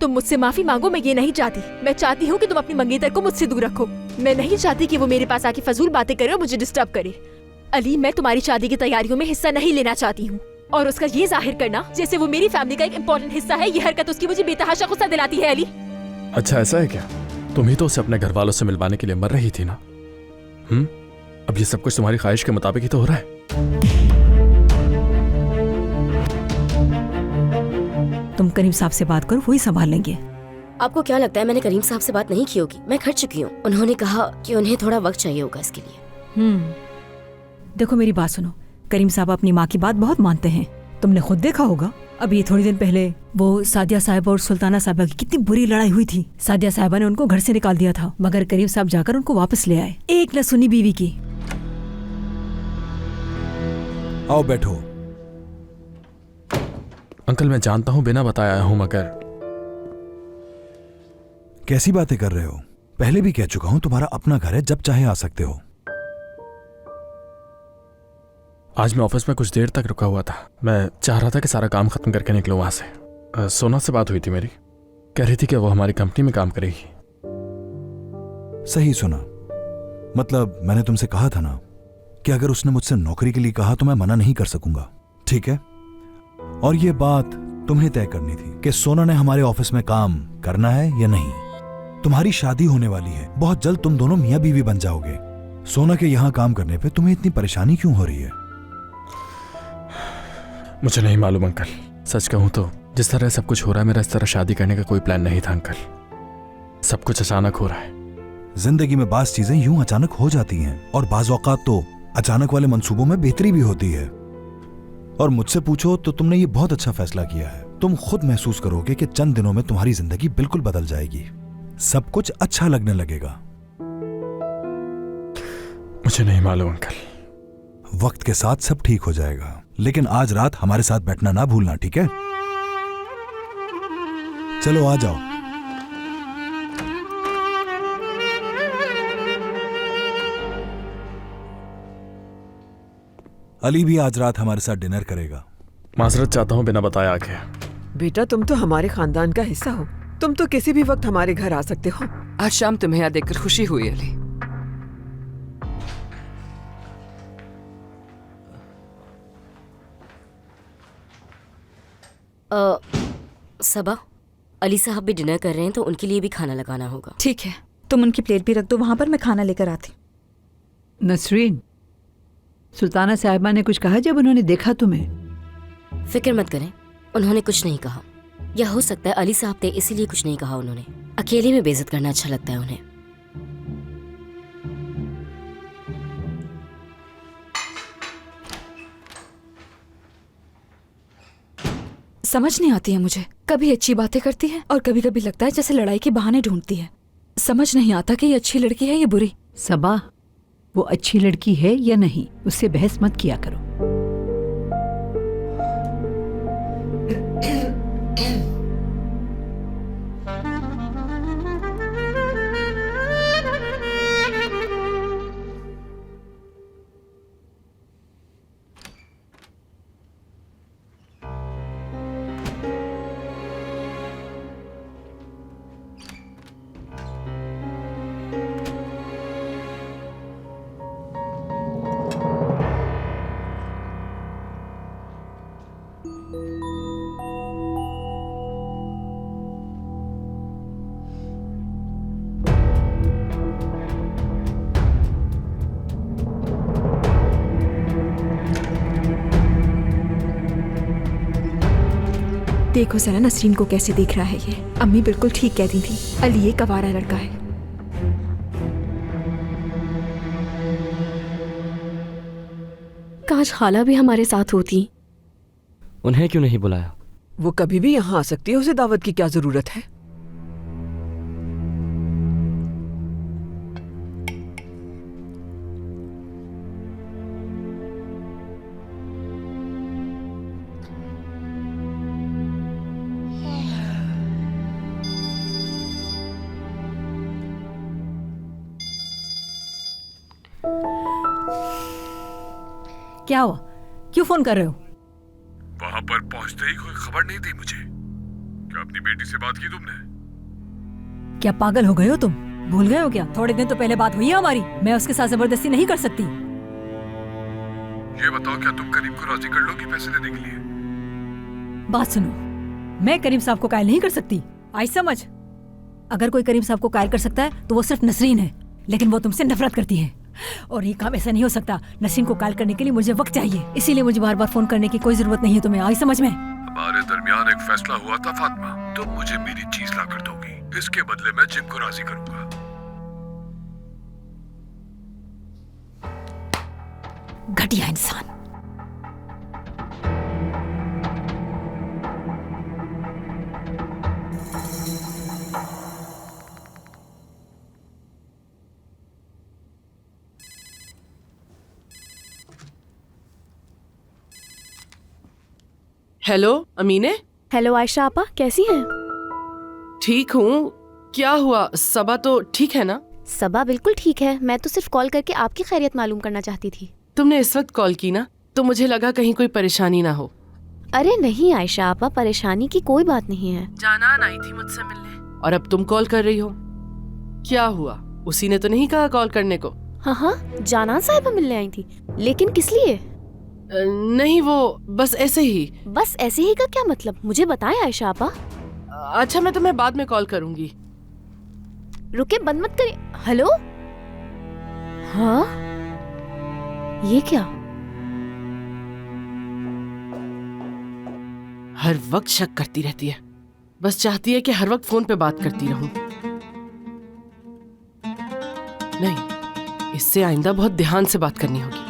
तुम मुझसे माफी मांगो, मैं ये नहीं चाहती। मैं चाहती हूँ कि तुम अपनी मंगेतर को मुझसे दूर रखो। मैं नहीं चाहती कि वो मेरे पास आके फजूल बातें करे और मुझे डिस्टर्ब करे। अली, मैं तुम्हारी शादी की तैयारियों में हिस्सा नहीं लेना चाहती हूँ, और उसका ये जाहिर करना जैसे वो मेरी फैमिली का एक इम्पोर्टेंट हिस्सा है, ये हरकत उसकी मुझे बेतहाशा गुस्सा दिलाती है। अली, अच्छा ऐसा है क्या? तुम ही तो उसे अपने घर वालों से मिलवाने के लिए मर रही थी ना? अब ये सब कुछ तुम्हारी ख्वाहिश के मुताबिक ही तो हो रहा है। तुम करीम साहब से बात करो, वही संभाल लेंगे। आपको क्या लगता है मैंने करीम साहब से बात नहीं की होगी? मैं कर चुकी हूँ। उन्होंने कहा कि उन्हें थोड़ा वक्त चाहिए होगा इसके लिए। देखो मेरी बात सुनो, करीम साहब अपनी माँ की बात बहुत मानते हैं। तुमने खुद देखा होगा, अब ये थोड़ी दिन पहले वो सादिया साहिबा और सुल्ताना साहिबा की कितनी बुरी लड़ाई हुई थी। सादिया साहिबा ने उनको घर से निकाल दिया था, मगर करीम साहब जाकर उनको वापस ले आए, एक न सुनी बीवी की। आओ बैठो। अंकल, मैं जानता हूँ बिना बताया आया हूँ, मगर कैसी बातें कर रहे हो? पहले भी कह चुका हूं तुम्हारा अपना घर है, जब चाहे आ सकते हो। आज मैं ऑफिस में कुछ देर तक रुका हुआ था। मैं चाह रहा था कि सारा काम खत्म करके निकलूं वहां से। सोना से बात हुई थी मेरी, कह रही थी कि वो हमारी कंपनी में काम करेगी। सही सुना। मतलब मैंने तुमसे कहा था ना कि अगर उसने मुझसे नौकरी के लिए कहा तो मैं मना नहीं कर सकूंगा, ठीक है? और ये बात तुम्हें तय करनी थी कि सोना ने हमारे ऑफिस में काम करना है या नहीं। तुम्हारी शादी होने वाली है, बहुत जल्द तुम दोनों मियां बीवी बन जाओगे। सोना के यहाँ काम करने पे तुम्हें इतनी परेशानी क्यों हो रही है? मुझे नहीं मालूम अंकल, सच कहूं तो जिस तरह सब कुछ हो रहा है, मेरा इस तरह शादी करने का कोई प्लान नहीं था अंकल। सब कुछ अचानक हो रहा है। जिंदगी में बास चीजें यूं अचानक हो जाती हैं, और बाज औकात तो अचानक वाले मंसूबों में बेहतरी भी होती है। और मुझसे पूछो तो तुमने ये बहुत अच्छा फैसला किया है। तुम खुद महसूस करोगे कि चंद दिनों में तुम्हारी जिंदगी बिल्कुल बदल जाएगी, सब कुछ अच्छा लगने लगेगा। मुझे नहीं मालूम अंकल। वक्त के साथ सब ठीक हो जाएगा, लेकिन आज रात हमारे साथ बैठना ना भूलना, ठीक है? चलो आ जाओ। अली भी आज रात हमारे साथ डिनर करेगा। माजरत चाहता हूँ बिना बताया आ गया। बेटा, तुम तो हमारे खानदान का हिस्सा हो, तुम तो किसी भी वक्त हमारे घर आ सकते हो। आज शाम तुम्हें यहाँ देखकर खुशी हुई अली। सबा, अली साहब भी डिनर कर रहे हैं तो उनके लिए भी खाना लगाना होगा। ठीक है, तुम उनकी प्लेट भी रख दो वहां पर, मैं खाना लेकर आती। नसरीन, सुल्ताना साहिबा ने कुछ कहा जब उन्होंने देखा तुम्हें? फिक्र मत करें, उन्होंने कुछ नहीं कहा। या हो सकता है अली साहब थे इसीलिए कुछ नहीं कहा उन्होंने। अकेले में बेइज्जत करना अच्छा लगता है उन्हें। समझ नहीं आती है मुझे, कभी अच्छी बातें करती है और कभी कभी लगता है जैसे लड़ाई के बहाने ढूंढती है। समझ नहीं आता कि ये अच्छी लड़की है या बुरी। सबा, वो अच्छी लड़की है या नहीं, उससे बहस मत किया करो। देखो जरा नसरीन को कैसे देख रहा है ये। अम्मी बिल्कुल ठीक कहती थी, अली ये कवारा लड़का है। काश खाला भी हमारे साथ होती। उन्हें क्यों नहीं बुलाया? वो कभी भी यहाँ आ सकती है, उसे दावत की क्या जरूरत है? क्या हुआ, क्यों फोन कर रहे हो? वहां पर पहुंचते ही कोई खबर नहीं दी मुझे। क्या अपनी बेटी से बात की तुमने? क्या पागल हो गए हो तुम? भूल गए हो क्या? थोड़े दिन तो पहले बात हुई है हमारी। मैं उसके साथ जबरदस्ती नहीं कर सकती। ये बताओ, क्या तुम करीम को राजी कर लोगी पैसे देने के लिए? बात सुनो, मैं करीम साहब को कायल नहीं कर सकती। आई समझ? अगर कोई करीम साहब को कायल कर सकता है तो वो सिर्फ नसरीन है, लेकिन वो तुमसे नफरत करती है और ये काम ऐसा नहीं हो सकता। नसरीन को कायल करने के लिए मुझे वक्त चाहिए, इसीलिए मुझे बार बार फोन करने की कोई जरूरत नहीं है तुम्हें। आई समझ में? हमारे दरमियान एक फैसला हुआ था फातिमा, तुम मुझे मेरी चीज ला कर दोगी, इसके बदले मैं जिम को राजी करूंगा। घटिया इंसान। हेलो अमीने। हेलो आयशा आपा, कैसी हैं? ठीक हूँ। क्या हुआ, सबा तो ठीक है ना? सबा बिल्कुल ठीक है। मैं तो सिर्फ कॉल करके आपकी खैरियत मालूम करना चाहती थी। तुमने इस वक्त कॉल की ना, तो मुझे लगा कहीं कोई परेशानी ना हो। अरे नहीं आयशा आपा, परेशानी की कोई बात नहीं है। जानान आई थी मुझसे मिलने और अब तुम कॉल कर रही हो। क्या हुआ, उसी ने तो नहीं कहा कॉल करने को? हाँ, जानान साहिबा मिलने आई थी, लेकिन किस लिए? नहीं, वो बस ऐसे ही। बस ऐसे ही का क्या मतलब? मुझे बताएं आयशा आपा। अच्छा, मैं तुम्हें बाद में कॉल करूंगी। रुके, बंद मत करिए। हेलो, हाँ ये क्या? हर वक्त शक करती रहती है, बस चाहती है कि हर वक्त फोन पे बात करती रहूं। नहीं, इससे आइंदा बहुत ध्यान से बात करनी होगी।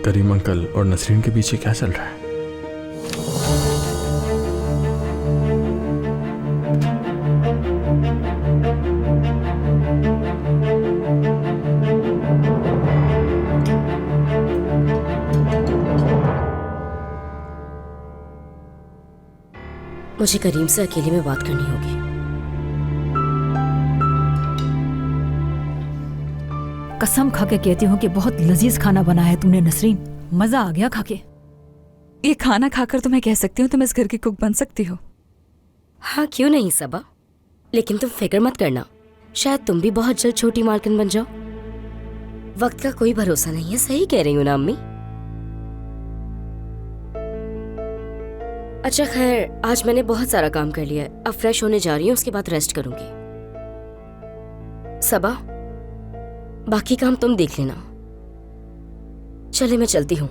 करीम अंकल और नसरीन के पीछे क्या चल रहा है? मुझे करीम से अकेले में बात करनी होगी। कसम खा के कहती हूँ कि बहुत लजीज खाना बनाया है तुमने नसरीन। मजा आ गया खा के। ये खाना खाकर तो मैं कह सकती हूँ तुम इस घर की कुक बन सकती हो। हाँ, क्यों नहीं सबा, लेकिन तुम फिक्र मत करना, शायद तुम भी बहुत जल्द छोटी मालकिन बन जाओ। वक्त का कोई भरोसा नहीं है। सही कह रही हूँ ना अम्मी? अच्छा खैर, आज मैंने बहुत सारा काम कर लिया है, अब फ्रेश होने जा रही हूँ, उसके बाद रेस्ट करूंगी। सबा, बाकी काम तुम देख लेना। चले, मैं चलती हूँ।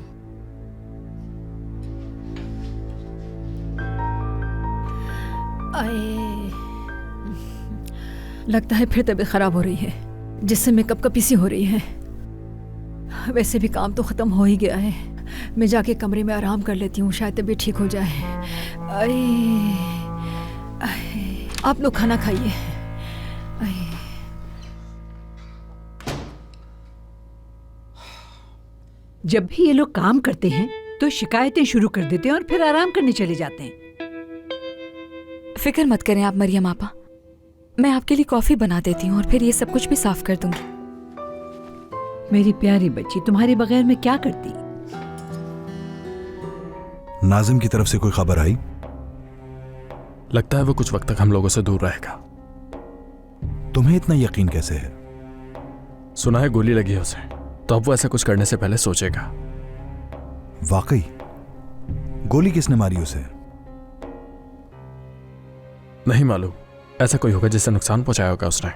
लगता है फिर तबीयत खराब हो रही है, जिससे मैं कपकपी सी हो रही है। वैसे भी काम तो खत्म हो ही गया है। मैं जाके कमरे में आराम कर लेती हूँ, शायद तबीयत ठीक हो जाए। आप लोग खाना खाइए। जब भी ये लोग काम करते हैं तो शिकायतें शुरू कर देते हैं और फिर आराम करने चले जाते हैं। फिक्र मत करें आप मरियम आपा, मैं आपके लिए कॉफी बना देती हूँ और फिर ये सब कुछ भी साफ कर दूंगी। मेरी प्यारी बच्ची, तुम्हारे बगैर मैं क्या करती। नाजिम की तरफ से कोई खबर आई? लगता है वो कुछ वक्त तक हम लोगों से दूर रहेगा। तुम्हें इतना यकीन कैसे है? सुना है गोली लगी है उसे, तो अब वो ऐसा कुछ करने से पहले सोचेगा। वाकई? गोली किसने मारी उसे? नहीं मालूम, ऐसा कोई होगा जिससे नुकसान पहुंचाया होगा उसने।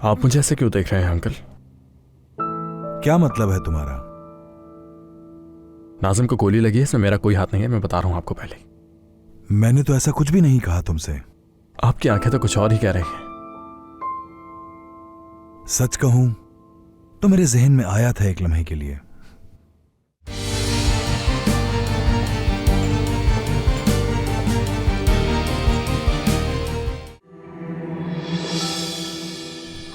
आप मुझे ऐसे क्यों देख रहे हैं अंकल? क्या मतलब है तुम्हारा? नाजिम को गोली लगी है, इसमें मेरा कोई हाथ नहीं है, मैं बता रहा हूं आपको पहले। मैंने तो ऐसा कुछ भी नहीं कहा तुमसे। आपकी आंखें तो कुछ और ही कह रही हैं। सच कहूं तो मेरे जहन में आया था एक लम्हे के लिए।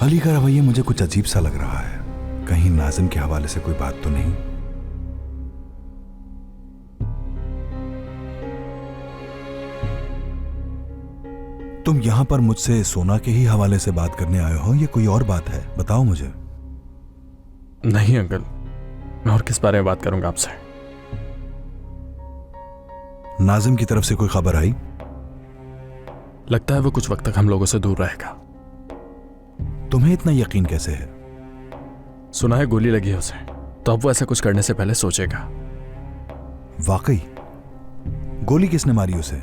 अली का रवैया मुझे कुछ अजीब सा लग रहा है। कहीं नाज़िम के हवाले से कोई बात तो नहीं? तुम यहां पर मुझसे सोना के ही हवाले से बात करने आए हो या कोई और बात है? बताओ मुझे। नहीं अंकल, मैं और किस बारे में बात करूंगा आपसे? नाज़िम की तरफ से कोई खबर आई? लगता है वो कुछ वक्त तक हम लोगों से दूर रहेगा। तुम्हें इतना यकीन कैसे है? सुना है गोली लगी है उसे, तो अब वो ऐसा कुछ करने से पहले सोचेगा। वाकई? गोली किसने मारी उसे?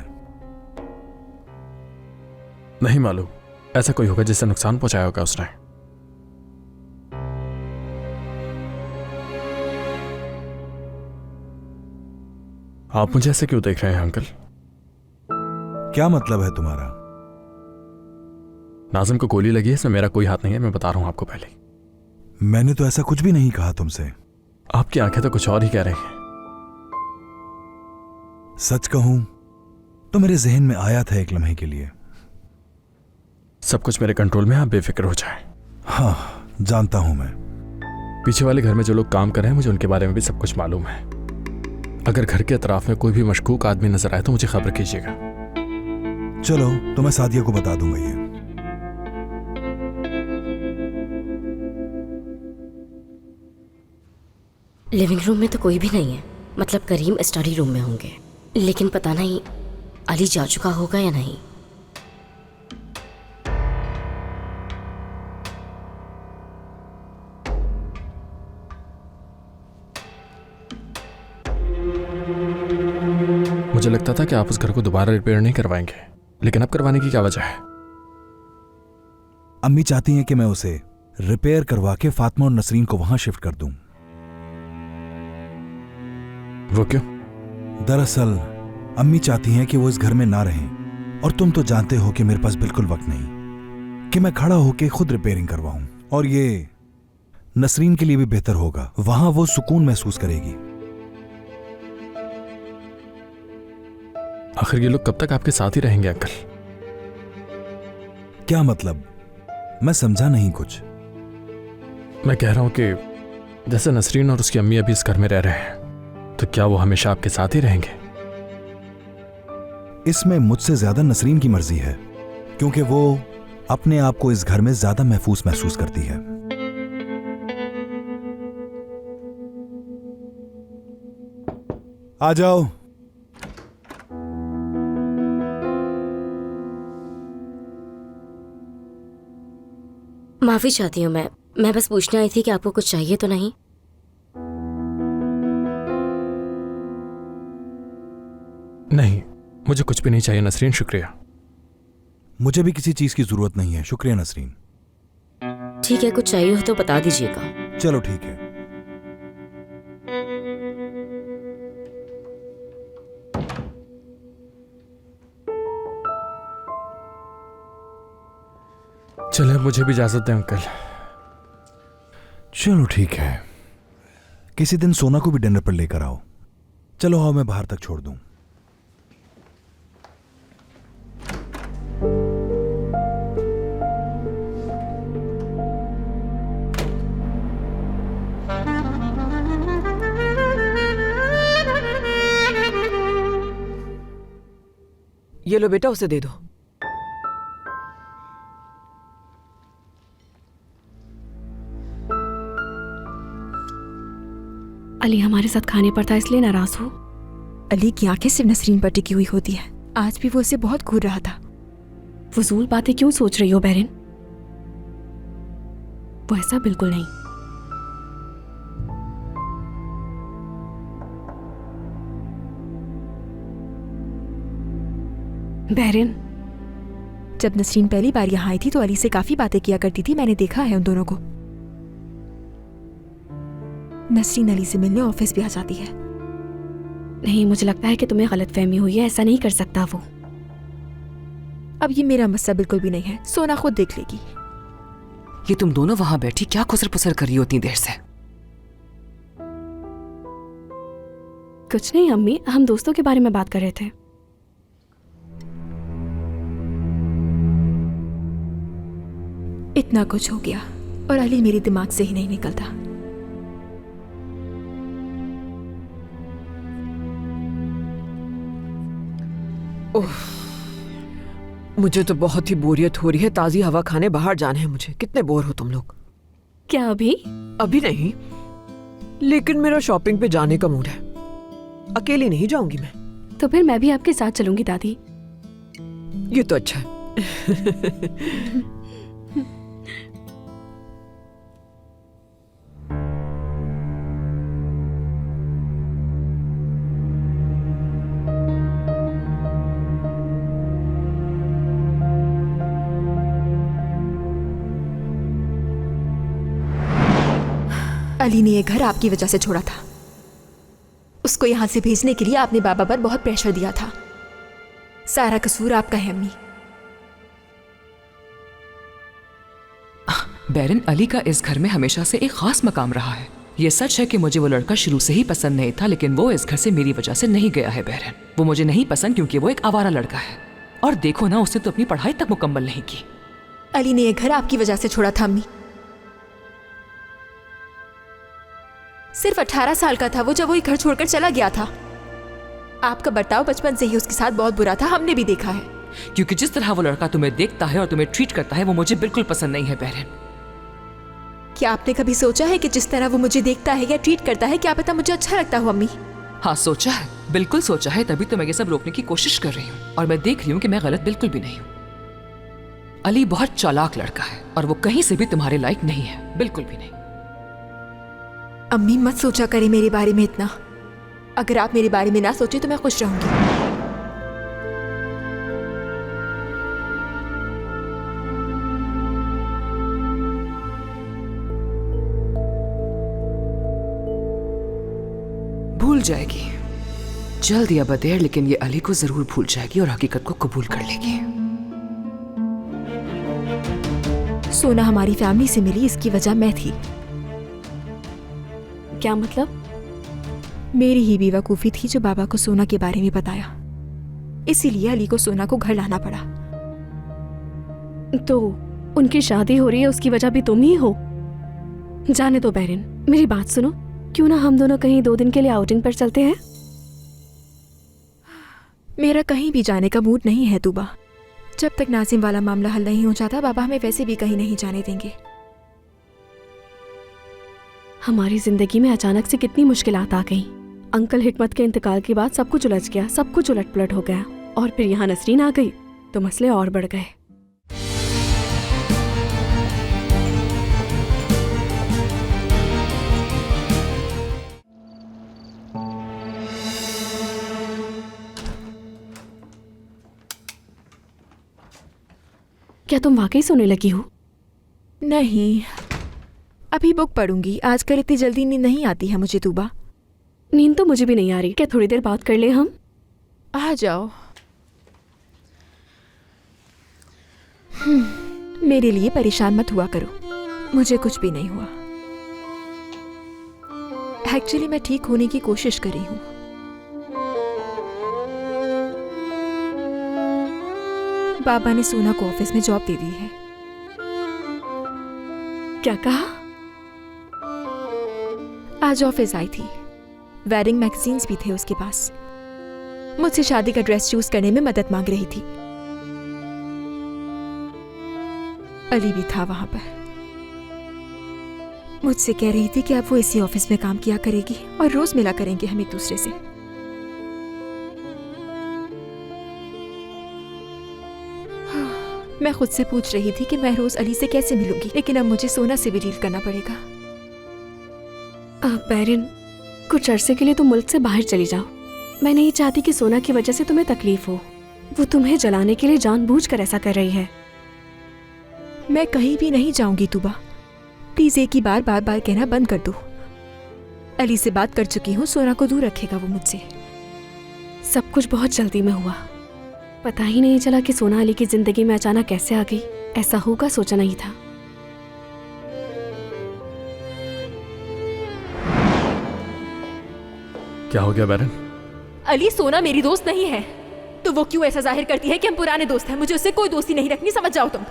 नहीं मालूम, ऐसा कोई होगा जिससे नुकसान पहुंचाया होगा उसने। आप मुझे ऐसे क्यों देख रहे हैं अंकल? क्या मतलब है तुम्हारा? नाज़िम को गोली लगी है, इसमें मेरा कोई हाथ नहीं है, मैं बता रहा हूं आपको पहले। मैंने तो ऐसा कुछ भी नहीं कहा तुमसे। आपकी आंखें तो कुछ और ही कह रही हैं। सच कहूं तो मेरे जहन में आया था एक लम्हे के लिए। सब कुछ मेरे कंट्रोल में, आप बेफिक्र हो जाए। हाँ, जानता हूं मैं। पीछे वाले घर में जो लोग काम कर रहे हैं, मुझे उनके बारे में भी सब कुछ मालूम है। अगर घर के अतराफ में कोई भी मशकूक आदमी नजर आए तो मुझे खबर कीजिएगा। चलो, तो मैं सादिया को बता दूंगा ये। लिविंग रूम में तो कोई भी नहीं है, मतलब करीम स्टडी रूम में होंगे, लेकिन पता नहीं अली जा चुका होगा या नहीं। मुझे लगता था कि आप उस घर को दोबारा रिपेयर नहीं करवाएंगे, लेकिन अब करवाने की क्या वजह है? अम्मी चाहती हैं कि मैं उसे रिपेयर करवा के फातिमा और नसरीन को वहां शिफ्ट कर दूं। वो क्यों? दरअसल अम्मी चाहती हैं कि वो इस घर में ना रहें, और तुम तो जानते हो कि मेरे पास बिल्कुल वक्त नहीं कि मैं खड़ा होके खुद रिपेयरिंग करवाऊं, और ये नसरीन के लिए भी बेहतर होगा। वहां वो सुकून महसूस करेगी। आखिर ये लोग कब तक आपके साथ ही रहेंगे अंकल? क्या मतलब? मैं समझा नहीं कुछ। मैं कह रहा हूं कि जैसे नसरीन और उसकी अम्मी अभी इस घर में रह रहे हैं, तो क्या वो हमेशा आपके साथ ही रहेंगे? इसमें मुझसे ज्यादा नसरीन की मर्जी है, क्योंकि वो अपने आप को इस घर में ज्यादा महसूस करती है। आ जाओ। माफी चाहती हूँ, मैं बस पूछने आई थी कि आपको कुछ चाहिए तो नहीं? नहीं, मुझे कुछ भी नहीं चाहिए नसरीन, शुक्रिया। मुझे भी किसी चीज की जरूरत नहीं है, शुक्रिया नसरीन। ठीक है, कुछ चाहिए हो तो बता दीजिएगा। चलो ठीक है। चले, अब मुझे भी इजाजत दें अंकल। चलो ठीक है, किसी दिन सोना को भी डिनर पर लेकर आओ। चलो आओ, मैं बाहर तक छोड़ दूं। ये लो बेटा, उसे दे दो। अली हमारे साथ खाने पर था, इसलिए नाराज हो। अली की आंखें सिर्फ नसरीन पर टिकी हुई होती है। आज भी वो उसे बहुत घूर रहा था। फजूल बातें क्यों सोच रही हो बहरिन? वो ऐसा बिल्कुल नहीं। बहरिन, जब नसरीन पहली बार यहाँ आई थी तो अली से काफी बातें किया करती थी, मैंने देखा है उन दोनों को। नसरीन अली से मिलने ऑफिस भी आ जाती है। नहीं, मुझे लगता है कि तुम्हें गलतफहमी हुई है, ऐसा नहीं कर सकता वो। अब ये मेरा मसला बिल्कुल भी नहीं है, सोना खुद देख लेगी। ये तुम दोनों वहां बैठी क्या खुसर पुसर कर रही हो इतनी देर से? कुछ नहीं अम्मी, हम दोस्तों के बारे में बात कर रहे थे। इतना कुछ हो गया और अली मेरे दिमाग से ही नहीं निकलता। ओह, मुझे तो बहुत ही बोरियत हो रही है। ताजी हवा खाने बाहर जाने हैं मुझे। कितने बोर हो तुम लोग? क्या अभी? अभी नहीं, लेकिन मेरा शॉपिंग पे जाने का मूड है। अकेली नहीं जाऊंगी मैं। तो फिर मैं भी आपके साथ चलूंगी दादी। ये तो अच्छा है। अली ने ये घर आपकी वजह से छोड़ा था। उसको यहाँ से भेजने के लिए आपने बाबा पर बहुत प्रेशर दिया था। सारा कसूर आपका है अम्मी। बैरन, अली का इस घर में हमेशा से एक खास मकाम रहा है। ये सच है कि मुझे वो लड़का शुरू से ही पसंद नहीं था, लेकिन वो इस घर से मेरी वजह से नहीं गया है बैरन। वो मुझे नहीं पसंद क्योंकि वो एक आवारा लड़का है। और देखो ना, उसने तो अपनी पढ़ाई तक मुकम्मल नहीं की। अली ने ये घर आपकी वजह से छोड़ा था अम्मी। सिर्फ 18 साल का था वो जब वो ये घर छोड़कर चला गया था। आपका बर्ताव बचपन से ही उसके साथ बहुत बुरा था, हमने भी देखा है। क्योंकि जिस तरह वो लड़का तुम्हें देखता है और तुम्हें ट्रीट करता है वो मुझे बिल्कुल पसंद नहीं है बैरन। क्या आपने कभी सोचा है कि जिस तरह वो मुझे देखता है या ट्रीट करता है, क्या पता मुझे अच्छा लगता हो अम्मी? हाँ सोचा है, बिल्कुल सोचा है, तभी तो मैं ये सब रोकने की कोशिश कर रही हूँ। और मैं देख रही हूँ कि मैं गलत बिल्कुल भी नहीं हूँ। अली बहुत चालाक लड़का है और वो कहीं से भी तुम्हारे लायक नहीं है, बिल्कुल भी नहीं। अम्मी मत सोचा करे मेरे बारे में इतना। अगर आप मेरे बारे में ना सोचे तो मैं खुश रहूंगी। भूल जाएगी, जल्द या बदेर, लेकिन ये अली को जरूर भूल जाएगी और हकीकत को कबूल कर लेगी। सोना हमारी फैमिली से मिली, इसकी वजह मैं थी। क्या मतलब? मेरी ही बेवकूफ़ी थी जो बाबा को सोना के बारे में बताया। इसीलिए अली को सोना को घर लाना पड़ा। तो उनकी शादी हो रही है, उसकी वजह भी तुम ही हो। जाने दो बैरन, मेरी बात सुनो। क्यों ना हम दोनों कहीं 2 दिन के लिए आउटिंग पर चलते हैं? मेरा कहीं भी जाने का मूड नहीं है तूबा। जब तक नाजिम वाला मामला हल नहीं हो जाता, बाबा हमें वैसे भी कहीं नहीं जाने देंगे। हमारी जिंदगी में अचानक से कितनी मुश्किलात आ गई। अंकल हिकमत के इंतकाल के बाद सब कुछ उलझ गया, सब कुछ उलट पलट हो गया। और फिर यहाँ नसरीन आ गई तो मसले और बढ़ गए। क्या तुम वाकई सोने लगी हो? नहीं, अभी बुक पढ़ूंगी। आजकल इतनी जल्दी नींद नहीं आती है मुझे तूबा। नींद तो मुझे भी नहीं आ रही। क्या थोड़ी देर बात कर ले हम? आ जाओ। मेरे लिए परेशान मत हुआ करो, मुझे कुछ भी नहीं हुआ। एक्चुअली मैं ठीक होने की कोशिश कर रही हूँ। बाबा ने सोना को ऑफिस में जॉब दे दी है। क्या कहा? आज ऑफिस आई थी। वेडिंग मैगजीन्स भी थे उसके पास। मुझसे शादी का ड्रेस चूज करने में मदद मांग रही थी। अली भी था वहां पर। मुझसे कह रही थी कि अब वो इसी ऑफिस में काम किया करेगी और रोज मिला करेंगे हम एक दूसरे से। मैं खुद से पूछ रही थी कि मैं रोज अली से कैसे मिलूंगी, लेकिन अब मुझे सोना से भी डील करना पड़ेगा। बैरन, कुछ अरसे के लिए तुम मुल्क से बाहर चली जाओ। मैं नहीं चाहती कि सोना की वजह से तुम्हें तकलीफ हो। वो तुम्हें जलाने के लिए जानबूझकर ऐसा कर रही है। मैं कहीं भी नहीं जाऊंगी तूबा। प्लीज एक ही बार बार कहना बंद कर दो। अली से बात कर चुकी हूँ, सोना को दूर रखेगा वो मुझसे। सब कुछ बहुत जल्दी में हुआ। पता ही नहीं चला कि सोना अली की जिंदगी में अचानक कैसे आ गई। ऐसा होगा सोचा नहीं था। क्या हो गया बैरन? अली, सोना मेरी दोस्त नहीं है, तो वो क्यों ऐसा जाहिर करती है कि हम पुराने दोस्त हैं? मुझे उससे कोई दोस्ती नहीं रखनी, समझ जाओ तुम।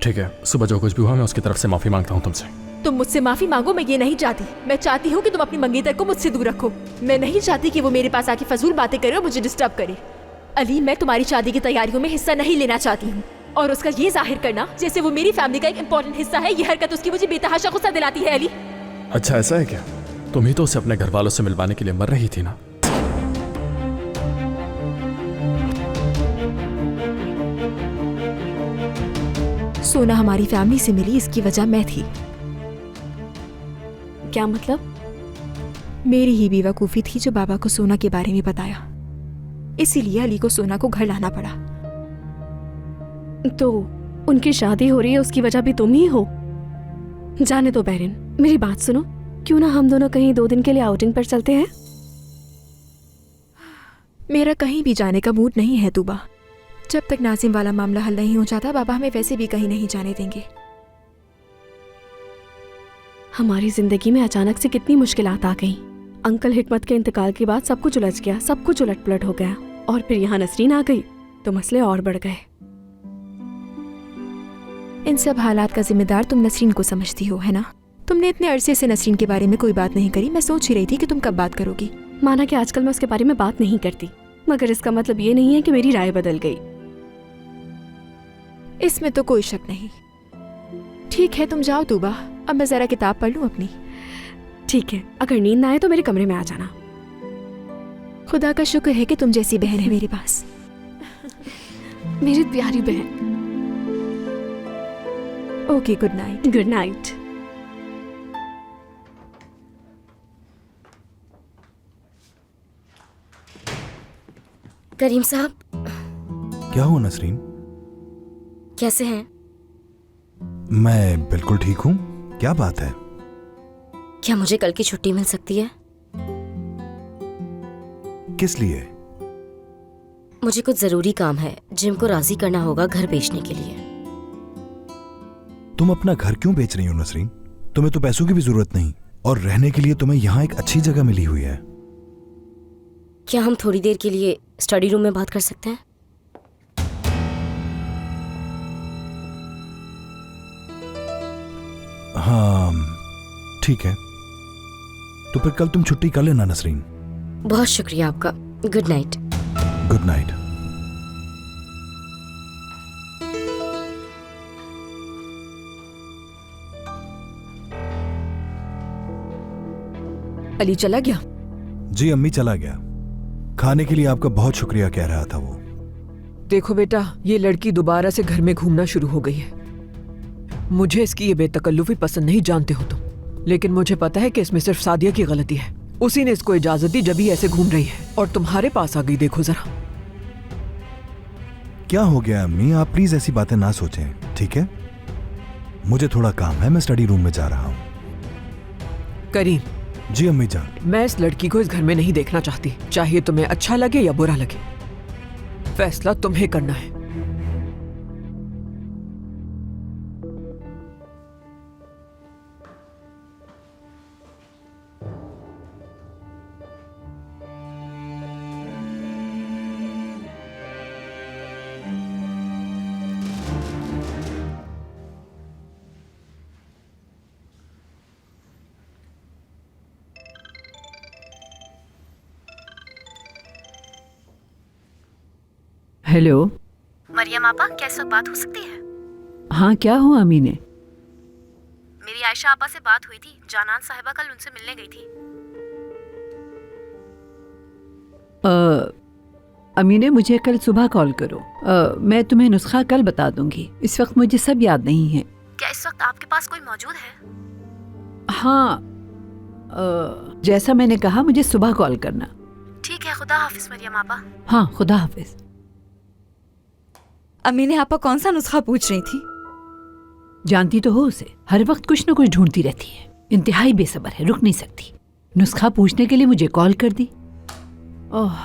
ठीक है, सुबह जो कुछ भी हुआ मैं उसकी तरफ से माफी मांगता हूँ तुमसे। तुम मुझसे माफी मांगो, मैं ये नहीं चाहती। मैं चाहती हूँ कि तुम अपनी मंगेतर को मुझसे दूर रखो। मैं नहीं चाहती कि वो मेरे पास आके फजूल बातें करे और मुझे डिस्टर्ब करे। अली, मैं तुम्हारी शादी की तैयारियों में हिस्सा नहीं लेना चाहती हूँ, और उसका ये जाहिर करना जैसे वो मेरी फैमिली का एक इम्पोर्टेंट हिस्सा है, ये हरकत उसकी मुझे बेतहाशा गुस्सा दिलाती है। अली, अच्छा ऐसा है क्या? तुम ही तो उसे अपने घर वालों से मिलवाने के लिए मर रही थी ना? सोना हमारी फैमिली से मिली, इसकी वजह मैं थी। क्या मतलब? मेरी ही बेवकूफ़ी थी जो बाबा को सोना के बारे में बताया, इसीलिए अली को सोना को घर लाना पड़ा। तो उनकी शादी हो रही है, उसकी वजह भी तुम ही हो। जाने दो बैरिन, मेरी बात सुनो, क्यों ना हम दोनों कहीं 2 दिन के लिए आउटिंग पर चलते हैं? मेरा कहीं भी जाने का मूड नहीं है तूबा। जब तक नाजिम वाला मामला हल नहीं हो जाता, बाबा हमें वैसे भी कहीं नहीं जाने देंगे। हमारी जिंदगी में अचानक से कितनी मुश्किलात आ गई। अंकल हिकमत के इंतकाल के बाद सब कुछ उलझ गया, सब कुछ उलट पुलट हो गया, और फिर यहाँ नसरीन आ गई तो मसले और बढ़ गए। इन सब हालात का जिम्मेदार तुम नसरीन को समझती हो, है ना? तुमने इतने अरसे से नसरीन के बारे में कोई बात नहीं करी। मैं सोच ही रही थी कि तुम कब बात करोगी। माना कि आजकल मैं उसके बारे में बात नहीं करती, मगर इसका मतलब ये नहीं है कि मेरी राय बदल गई। इसमें तो कोई शक नहीं। ठीक है, तुम जाओ तूबा, अब मैं जरा किताब पढ़ लूं अपनी। ठीक है, अगर नींद ना आए तो मेरे कमरे में आ जाना। खुदा का शुक्र है कि तुम जैसी बहन है मेरे पास। मेरी प्यारी बहन। Okay, good night. Good night. Karim Sahab, क्या हुआ नसरीन? कैसे हैं? मैं बिल्कुल ठीक हूँ। क्या बात है? क्या मुझे कल की छुट्टी मिल सकती है? किस लिए? मुझे कुछ जरूरी काम है। जिम को राजी करना होगा घर बेचने के लिए। तुम अपना घर क्यों बेच रही हो नसरीन? तुम्हें तो पैसों की भी जरूरत नहीं, और रहने के लिए तुम्हें यहाँ एक अच्छी जगह मिली हुई है। क्या हम थोड़ी देर के लिए स्टडी रूम में बात कर सकते हैं? हाँ ठीक है, तो फिर कल तुम छुट्टी कर लेना नसरीन। बहुत शुक्रिया आपका। Good night. Good night. Ali चला गया? जी अम्मी, चला गया। खाने के लिए आपका बहुत शुक्रिया कह रहा था वो। देखो बेटा, ये लड़की दोबारा से घर में घूमना शुरू हो गई है। मुझे इसकी ये बेतकल्लुफी पसंद नहीं, जानते हो तुम। लेकिन मुझे पता है कि इसमें सिर्फ सादिया की गलती है। उसी ने इसको इजाजत दी जब ही ऐसे घूम रही है, और तुम्हारे पास आ गई। देखो जरा। क्या हो गया अम्मी? आप प्लीज ऐसी बातें ना सोचें, ठीक है? मुझे थोड़ा काम है, मैं स्टडी रूम में जा रहा हूँ। करीम। जी अम्मी जान। मैं इस लड़की को इस घर में नहीं देखना चाहती, चाहे तुम्हें अच्छा लगे या बुरा लगे। फैसला तुम्हें करना है। हेलो मरियम आपा, क्या इस वक्त बात हो सकती है? हाँ, क्या हुआ अमीने? मेरी आयशा आपा से बात हुई थी। जानान साहिबा कल उनसे मिलने गई थी। अमीने, मुझे कल सुबह कॉल करो। मैं तुम्हें नुस्खा कल बता दूंगी। इस वक्त मुझे सब याद नहीं है। क्या इस वक्त आपके पास कोई मौजूद है? हाँ, जैसा मैंने कहा, मुझे सुबह कॉल करना। ठीक है, खुदा हाफिज मरियम आपा। हाँ, खुदा हाफिज। अमीने आपा कौन सा नुस्खा पूछ रही थी? जानती तो हो उसे, हर वक्त कुछ न कुछ ढूंढती रहती है। इंतहाई बेसब्र है, रुक नहीं सकती। नुस्खा पूछने के लिए मुझे कॉल कर दी। ओह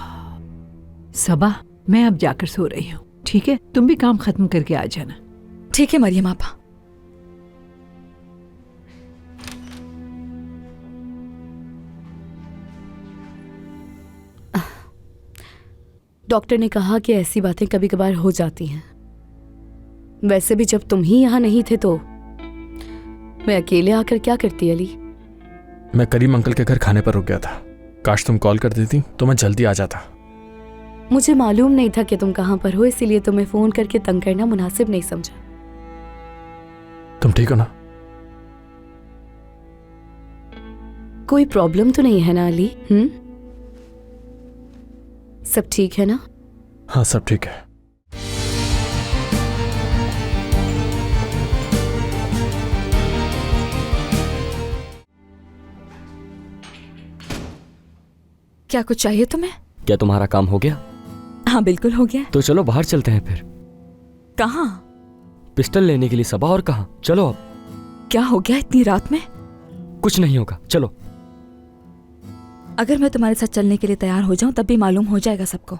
सबा, मैं अब जाकर सो रही हूँ। ठीक है, तुम भी काम खत्म करके आ जाना। ठीक है मरियम आपा। डॉक्टर ने कहा कि ऐसी बातें कभी कभार हो जाती हैं। वैसे भी जब तुम ही यहाँ नहीं थे तो मैं अकेले आकर क्या करती अली? मैं करीम अंकल के घर खाने पर रुक गया था। काश तुम कॉल कर देती तो मैं जल्दी आ जाता। मुझे मालूम नहीं था कि तुम कहाँ पर हो, इसीलिए तुम्हें फोन करके तंग करना मुनासिब नहीं समझा। तुम ठीक हो ना? कोई प्रॉब्लम तो नहीं है ना अली? सब ठीक है ना? हाँ सब ठीक है। क्या कुछ चाहिए तुम्हें? क्या तुम्हारा काम हो गया? हाँ बिल्कुल हो गया। तो चलो बाहर चलते हैं फिर। कहाँ? पिस्टल लेने के लिए सबा, और कहाँ? चलो अब। क्या हो गया इतनी रात में? कुछ नहीं होगा, चलो। अगर मैं तुम्हारे साथ चलने के लिए तैयार हो जाऊं तब भी मालूम हो जाएगा सबको।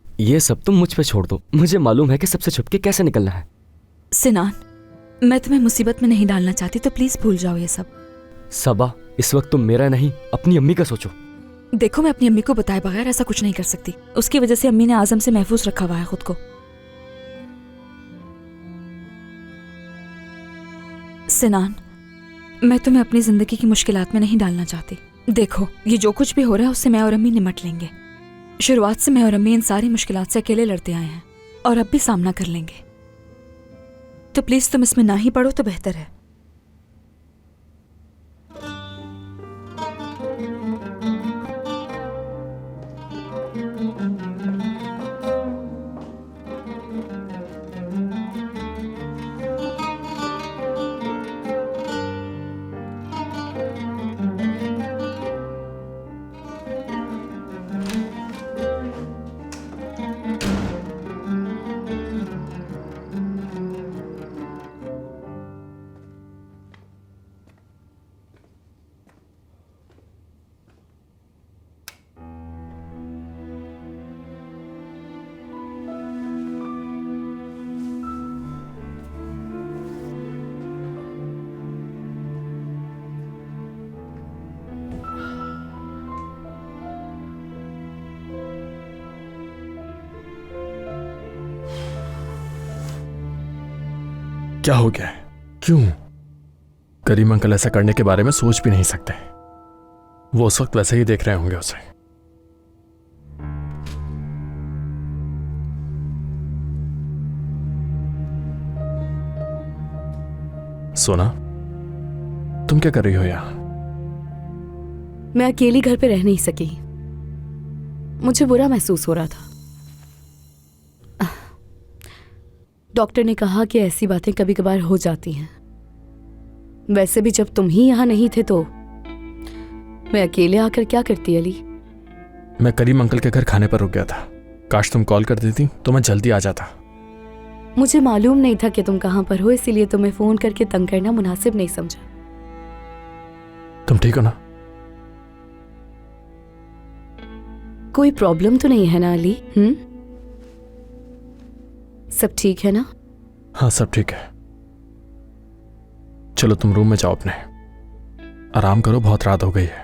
ये सब तुम मुझ पे छोड़ दो, मुझे मालूम है कि सबसे छुपके कैसे निकलना है। सिनान, मैं तुम्हें मुसीबत में नहीं डालना चाहती, तो प्लीज भूल जाओ ये सब। सबा, इस वक्त तुम मेरा नहीं अपनी अम्मी का सोचो। देखो, मैं अपनी अम्मी को बताए बगैर ऐसा कुछ नहीं कर सकती। उसकी वजह से अम्मी ने आजम से महफूज रखा हुआ है खुद को। सिनान, मैं तुम्हें अपनी जिंदगी की मुश्किलात में नहीं डालना चाहती। देखो, ये जो कुछ भी हो रहा है उससे मैं और अम्मी निमट लेंगे। शुरुआत से मैं और अम्मी इन सारी मुश्किलात से अकेले लड़ते आए हैं और अब भी सामना कर लेंगे। तो प्लीज तुम इसमें ना ही पड़ो तो बेहतर है। क्या हो गया है? क्यों? करीम अंकल ऐसा करने के बारे में सोच भी नहीं सकते। वो उस वक्त वैसे ही देख रहे होंगे उसे। सोना, तुम क्या कर रही हो यहां? मैं अकेली घर पे रह नहीं सकी। मुझे बुरा महसूस हो रहा था। डॉक्टर ने कहा कि ऐसी बातें कभी कभार हो जाती हैं। वैसे भी जब तुम ही यहाँ नहीं थे तो मैं अकेले आकर क्या करती अली? मैं करीम अंकल के घर खाने पर रुक गया था। काश तुम कॉल कर देती तो मैं जल्दी आ जाता। मुझे मालूम नहीं था कि तुम कहाँ पर हो, इसीलिए तुम्हें फोन करके तंग करना मुनासिब नहीं समझा। तुम ठीक हो ना? कोई प्रॉब्लम तो नहीं है ना अली? सब ठीक है ना? हाँ सब ठीक है। चलो तुम रूम में जाओ, अपने आराम करो, बहुत रात हो गई है।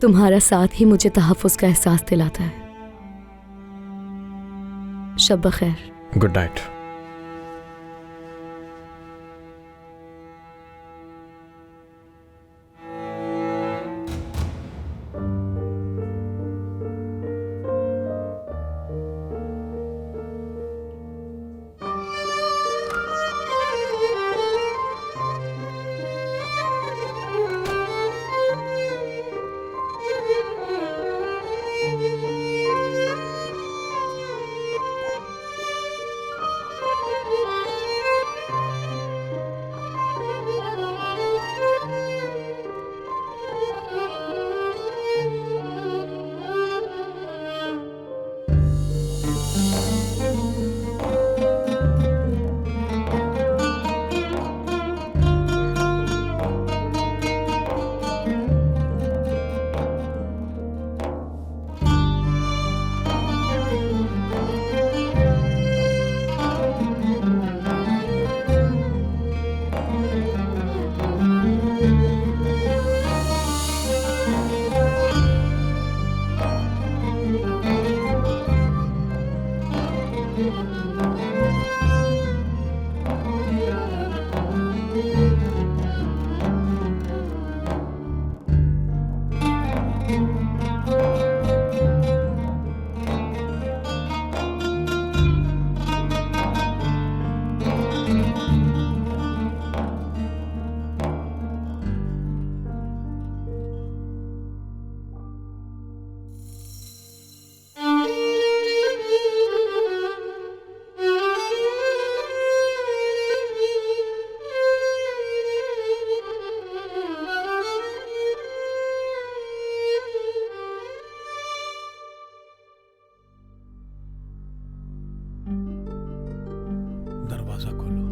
तुम्हारा साथ ही मुझे तहफ्फुज़ का एहसास दिलाता है। शब बखैर। Good night. दरवाजा खोलो।